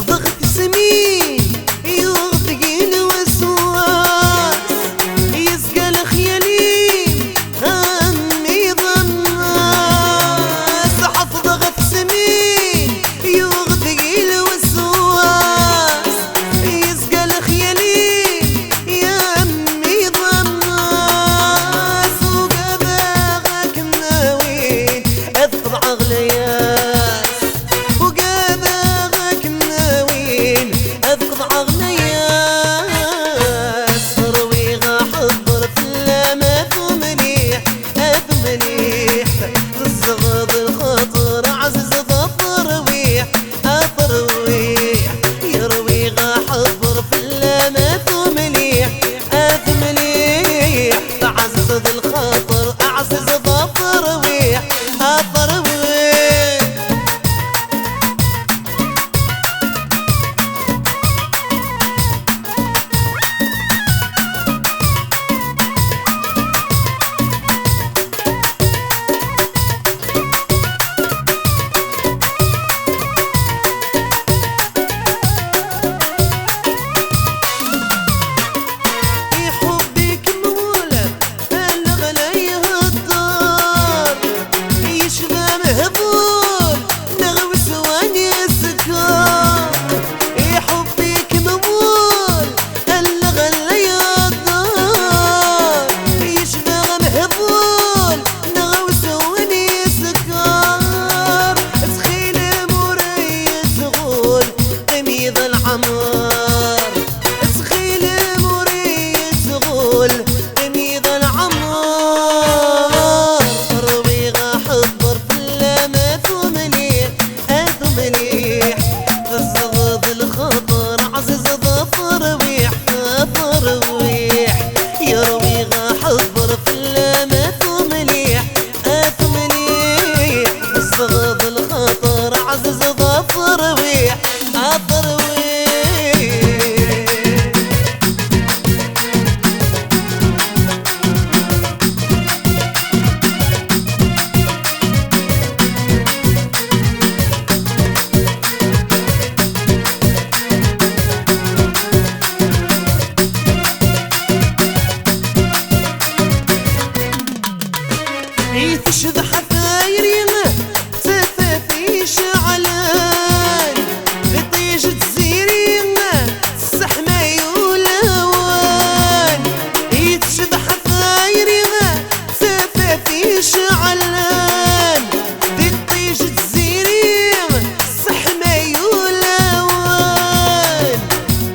ضغط سمين يوثق الوسواس يسقى الخيالين همي ضناس حط ضغط سمين يوثق الوسواس يسقى الخيالين همي ضناس وقباغك مناوين اذكر عغلياس تشد حفاير يمه تفافي شعلان بطيش تزير يمه السحمة يولوان تشد حفاير يمه تفافي شعلان بطيش تزير يمه السحمة يولوان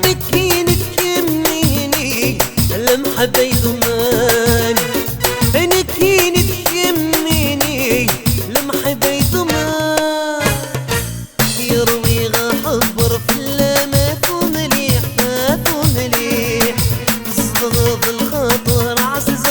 نكينك يميني المحبة يضمان نكينك يميني لمحبة يضمان يروي غحبر في اللامات ومليح مات ومليح تصدغ الخاطر عزيز